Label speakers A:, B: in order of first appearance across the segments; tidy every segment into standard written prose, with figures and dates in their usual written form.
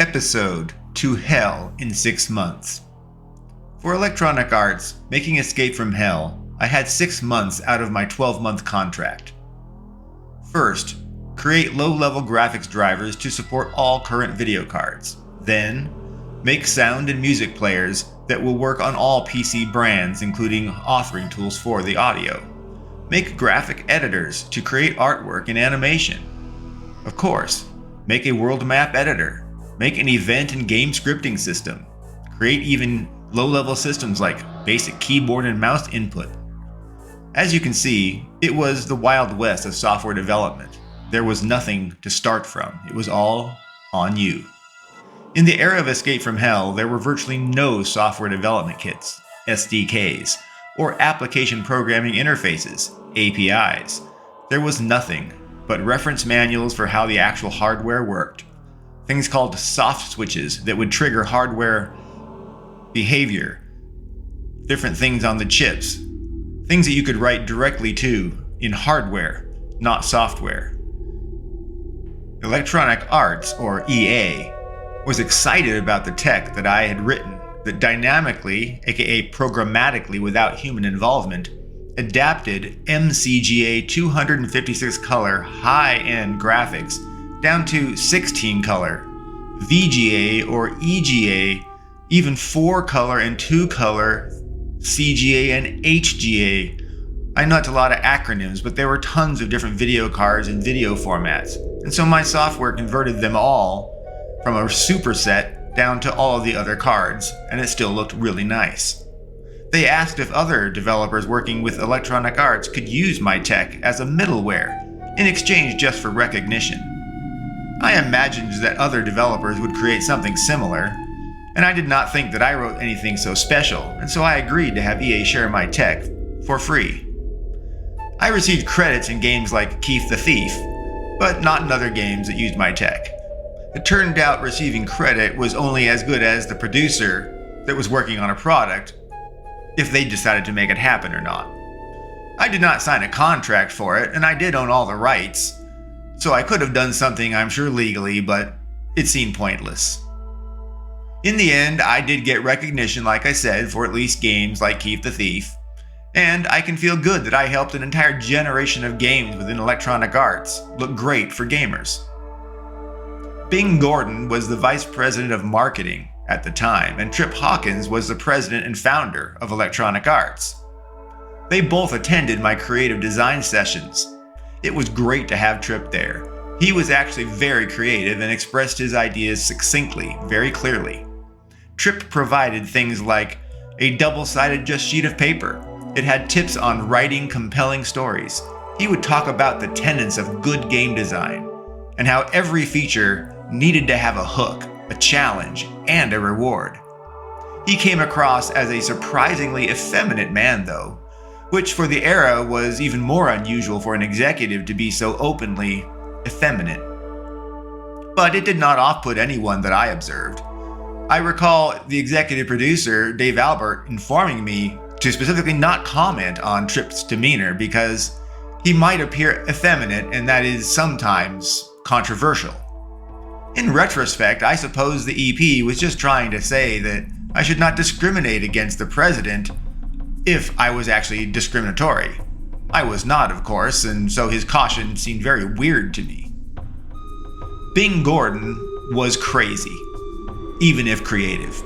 A: Episode to Hell in 6 months. For Electronic Arts, making Escape from Hell, I had 6 months out of my 12-month contract. First, create low-level graphics drivers to support all current video cards. Then, make sound and music players that will work on all PC brands, including authoring tools for the audio. Make graphic editors to create artwork and animation. Of course, make a world map editor. Make an event and game scripting system. Create even low-level systems like basic keyboard and mouse input. As you can see, it was the Wild West of software development. There was nothing to start from. It was all on you. In the era of Escape from Hell, there were virtually no software development kits, SDKs, or application programming interfaces, APIs. There was nothing but reference manuals for how the actual hardware worked. Things called soft switches that would trigger hardware behavior, different things on the chips, things that you could write directly to in hardware, not software. Electronic Arts, or EA, was excited about the tech that I had written that dynamically, aka programmatically without human involvement, adapted MCGA 256 color high-end graphics down to 16 color, VGA or EGA, even 4 color and 2 color, CGA and HGA. I know it's a lot of acronyms, but there were tons of different video cards and video formats, and so my software converted them all from a superset down to all of the other cards, and it still looked really nice. They asked if other developers working with Electronic Arts could use my tech as a middleware in exchange just for recognition. I imagined that other developers would create something similar, and I did not think that I wrote anything so special, and so I agreed to have EA share my tech for free. I received credits in games like Keith the Thief, but not in other games that used my tech. It turned out receiving credit was only as good as the producer that was working on a product, if they decided to make it happen or not. I did not sign a contract for it, and I did own all the rights, so I could have done something, I'm sure, legally, but it seemed pointless. In the end, I did get recognition, like I said, for at least games like Keith the Thief, and I can feel good that I helped an entire generation of games within Electronic Arts look great for gamers. Bing Gordon was the vice president of marketing at the time, and Trip Hawkins was the president and founder of Electronic Arts. They both attended my creative design sessions. It was great to have Trip there. He was actually very creative and expressed his ideas succinctly, very clearly. Trip provided things like a double-sided just sheet of paper. It had tips on writing compelling stories. He would talk about the tenets of good game design and how every feature needed to have a hook, a challenge, and a reward. He came across as a surprisingly effeminate man, though, which for the era was even more unusual for an executive to be so openly effeminate. But it did not off-put anyone that I observed. I recall the executive producer, Dave Albert, informing me to specifically not comment on Trip's demeanor because he might appear effeminate, and that is sometimes controversial. In retrospect, I suppose the EP was just trying to say that I should not discriminate against the president if I was actually discriminatory. I was not, of course, and so his caution seemed very weird to me. Bing Gordon was crazy, even if creative.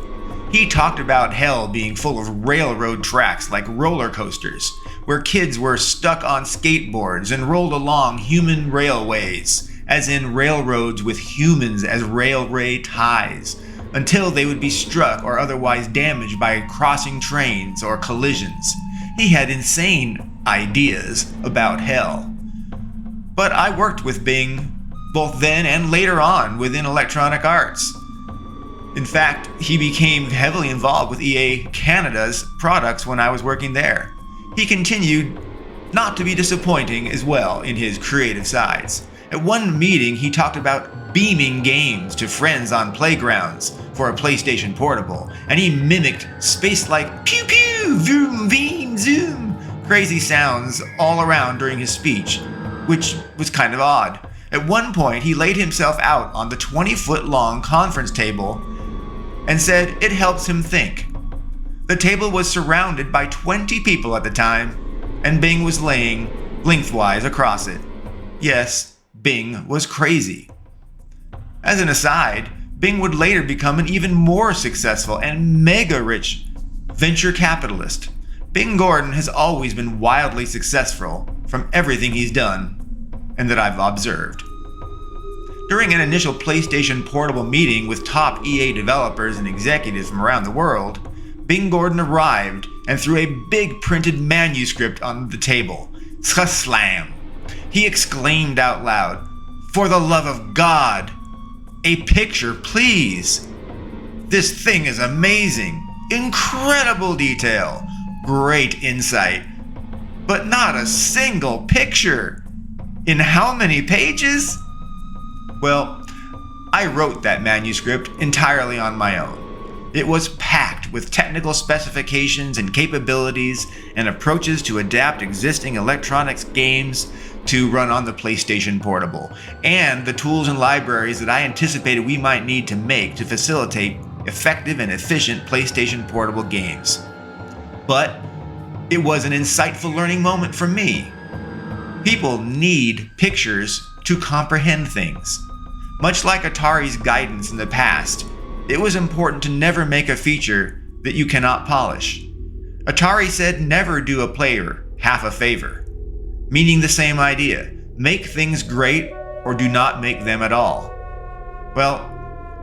A: He talked about hell being full of railroad tracks like roller coasters, where kids were stuck on skateboards and rolled along human railways, as in railroads with humans as railway ties, until they would be struck or otherwise damaged by crossing trains or collisions. He had insane ideas about hell. But I worked with Bing both then and later on within Electronic Arts. In fact, he became heavily involved with EA Canada's products when I was working there. He continued not to be disappointing as well in his creative sides. At one meeting, he talked about beaming games to friends on playgrounds for a PlayStation Portable, and he mimicked space-like pew pew, vroom, veem, zoom, crazy sounds all around during his speech, which was kind of odd. At one point, he laid himself out on the 20-foot-long conference table and said it helps him think. The table was surrounded by 20 people at the time, and Bing was laying lengthwise across it. Yes, Bing was crazy. As an aside, Bing would later become an even more successful and mega-rich venture capitalist. Bing Gordon has always been wildly successful from everything he's done and that I've observed. During an initial PlayStation Portable meeting with top EA developers and executives from around the world, Bing Gordon arrived and threw a big printed manuscript on the table. Slam! He exclaimed out loud, "For the love of God! A picture, please! This thing is amazing! Incredible detail! Great insight! But not a single picture! In how many pages?" Well, I wrote that manuscript entirely on my own. It was packed with technical specifications and capabilities and approaches to adapt existing electronics games to run on the PlayStation Portable, and the tools and libraries that I anticipated we might need to make to facilitate effective and efficient PlayStation Portable games. But it was an insightful learning moment for me. People need pictures to comprehend things. Much like Atari's guidance in the past, it was important to never make a feature that you cannot polish. Atari said never do a player half a favor, meaning the same idea: make things great or do not make them at all. Well,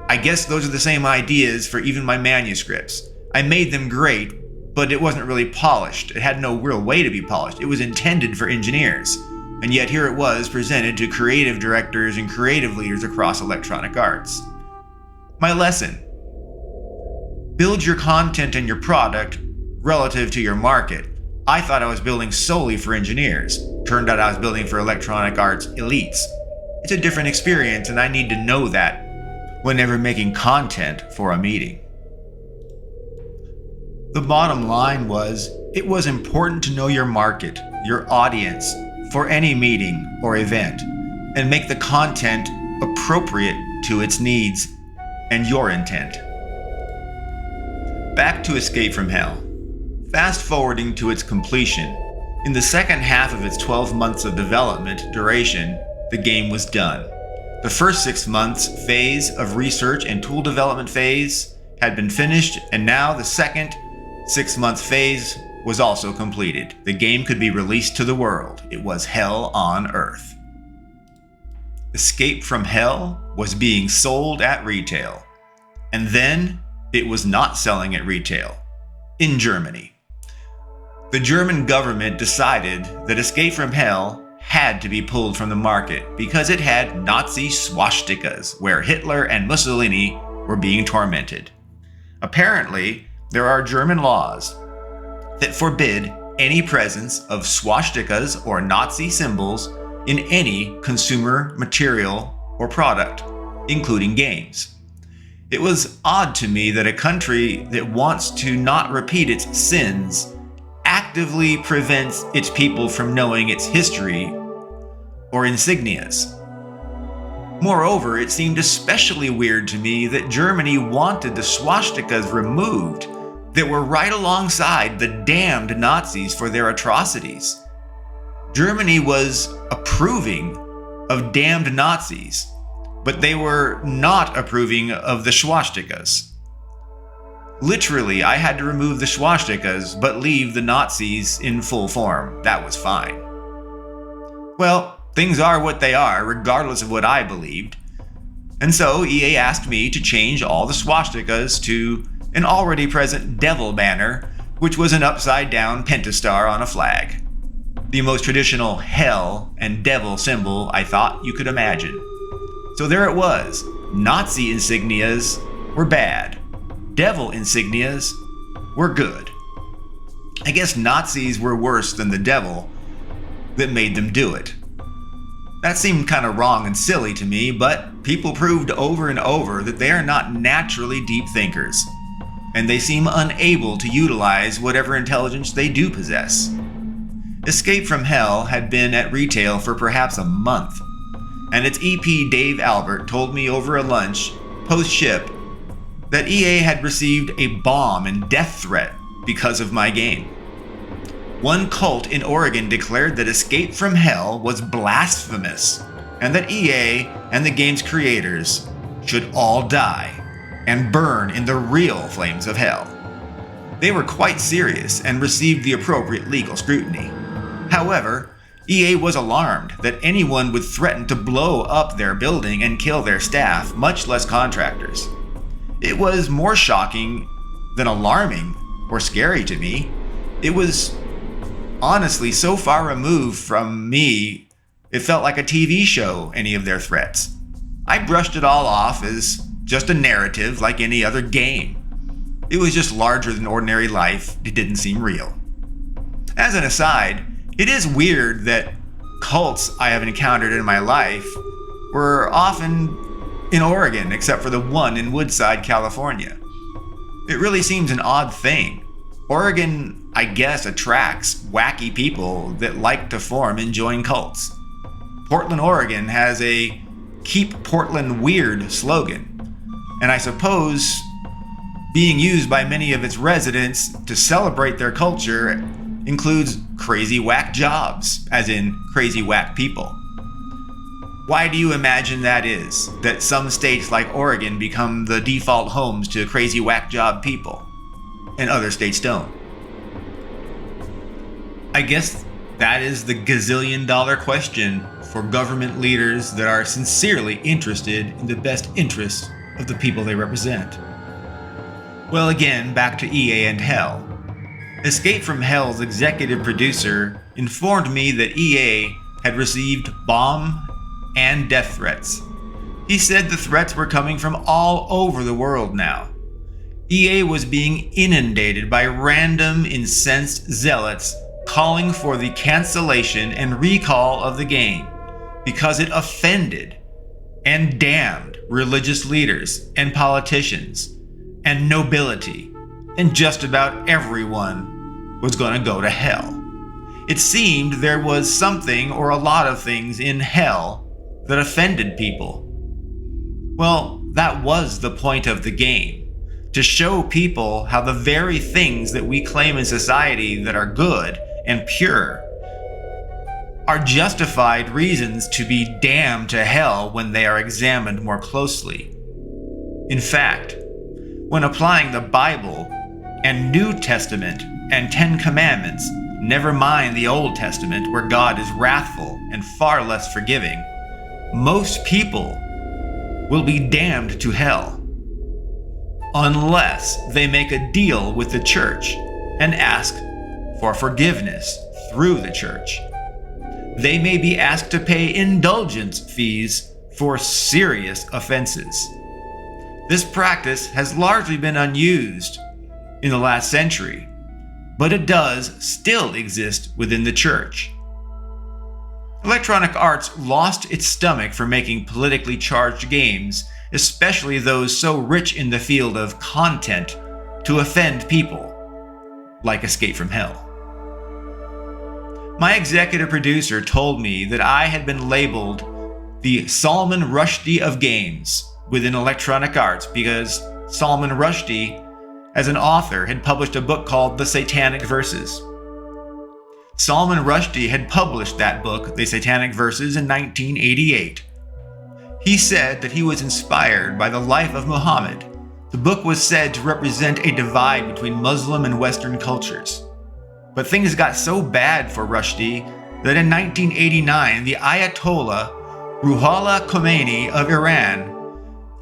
A: I guess those are the same ideas for even my manuscripts. I made them great, but it wasn't really polished. It had no real way to be polished. It was intended for engineers. And yet here it was presented to creative directors and creative leaders across electronic arts. My lesson: build your content and your product relative to your market. I thought I was building solely for engineers. Turned out I was building for electronic arts elites. It's a different experience, and I need to know that whenever making content for a meeting. The bottom line was, it was important to know your market, your audience, for any meeting or event, and make the content appropriate to its needs and your intent. Back to Escape from Hell. Fast forwarding to its completion, in the second half of its 12 months of development duration, the game was done. The first 6 months phase of research and tool development phase had been finished, and now the second 6-month phase was also completed. The game could be released to the world. It was hell on earth. Escape from Hell was being sold at retail. And then it was not selling at retail in Germany. The German government decided that Escape from Hell had to be pulled from the market because it had Nazi swastikas where Hitler and Mussolini were being tormented. Apparently, there are German laws that forbid any presence of swastikas or Nazi symbols in any consumer material or product, including games. It was odd to me that a country that wants to not repeat its sins actively prevents its people from knowing its history or insignias. Moreover, it seemed especially weird to me that Germany wanted the swastikas removed that were right alongside the damned Nazis for their atrocities. Germany was approving of damned Nazis, but they were not approving of the swastikas. Literally, I had to remove the swastikas, but leave the Nazis in full form. That was fine. Well, things are what they are, regardless of what I believed. And so EA asked me to change all the swastikas to an already present devil banner, which was an upside-down pentastar on a flag. The most traditional hell and devil symbol I thought you could imagine. So there it was. Nazi insignias were bad. Devil insignias were good. I guess Nazis were worse than the devil that made them do it. That seemed kind of wrong and silly to me, but people proved over and over that they are not naturally deep thinkers, and they seem unable to utilize whatever intelligence they do possess. Escape from Hell had been at retail for perhaps a month, and its EP Dave Albert told me over a lunch, post-ship, that EA had received a bomb and death threat because of my game. One cult in Oregon declared that Escape from Hell was blasphemous, and that EA and the game's creators should all die and burn in the real flames of hell. They were quite serious and received the appropriate legal scrutiny. However, EA was alarmed that anyone would threaten to blow up their building and kill their staff, much less contractors. It was more shocking than alarming or scary to me. It was honestly so far removed from me, it felt like a TV show, any of their threats. I brushed it all off as just a narrative like any other game. It was just larger than ordinary life. It didn't seem real. As an aside, it is weird that cults I have encountered in my life were often in Oregon, except for the one in Woodside, California. It really seems an odd thing. Oregon, I guess, attracts wacky people that like to form and join cults. Portland, Oregon has a "Keep Portland Weird" slogan, and I suppose being used by many of its residents to celebrate their culture includes crazy whack jobs, as in crazy whack people. Why do you imagine that is, that some states like Oregon become the default homes to crazy whack job people, and other states don't? I guess that is the gazillion-dollar question for government leaders that are sincerely interested in the best interests of the people they represent. Well, again, back to EA and Hell. Escape from Hell's executive producer informed me that EA had received bomb and death threats. He said the threats were coming from all over the world now. EA was being inundated by random incensed zealots calling for the cancellation and recall of the game because it offended and damned religious leaders and politicians and nobility, and just about everyone was going to go to hell. It seemed there was something or a lot of things in hell that offended people. Well, that was the point of the game, to show people how the very things that we claim in society that are good and pure are justified reasons to be damned to hell when they are examined more closely. In fact, when applying the Bible and New Testament and 10 Commandments, never mind the Old Testament where God is wrathful and far less forgiving, most people will be damned to hell unless they make a deal with the church and ask for forgiveness through the church. They may be asked to pay indulgence fees for serious offenses. This practice has largely been unused in the last century, but it does still exist within the church. Electronic Arts lost its stomach for making politically charged games, especially those so rich in the field of content, to offend people, like Escape from Hell. My executive producer told me that I had been labeled the Salman Rushdie of games within Electronic Arts because Salman Rushdie, as an author, had published a book called The Satanic Verses. Salman Rushdie had published that book, The Satanic Verses, in 1988. He said that he was inspired by the life of Muhammad. The book was said to represent a divide between Muslim and Western cultures. But things got so bad for Rushdie that in 1989, the Ayatollah Ruhollah Khomeini of Iran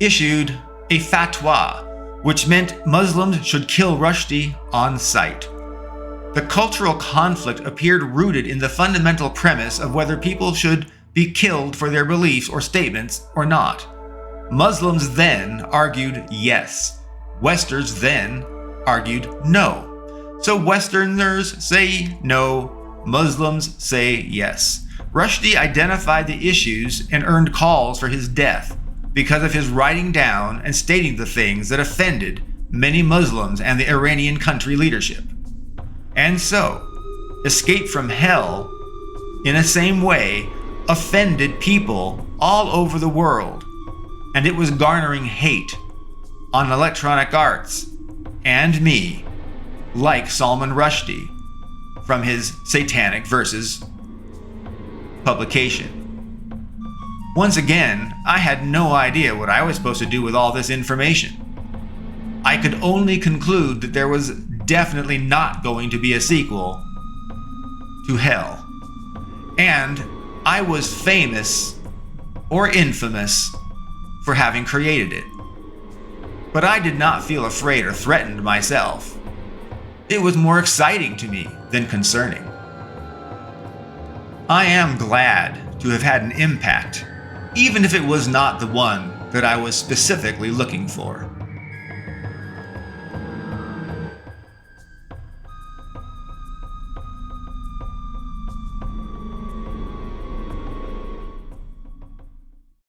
A: issued a fatwa, which meant Muslims should kill Rushdie on sight. The cultural conflict appeared rooted in the fundamental premise of whether people should be killed for their beliefs or statements or not. Muslims then argued yes. Westerners then argued no. So Westerners say no, Muslims say yes. Rushdie identified the issues and earned calls for his death because of his writing down and stating the things that offended many Muslims and the Iranian country leadership. And so, Escape from Hell, in the same way, offended people all over the world, and it was garnering hate on electronic arts and me, like Salman Rushdie from his Satanic Verses publication. Once again, I had no idea what I was supposed to do with all this information. I could only conclude that there was definitely not going to be a sequel to Hell. And I was famous or infamous for having created it. But I did not feel afraid or threatened myself. It was more exciting to me than concerning. I am glad to have had an impact, even if it was not the one that I was specifically looking for.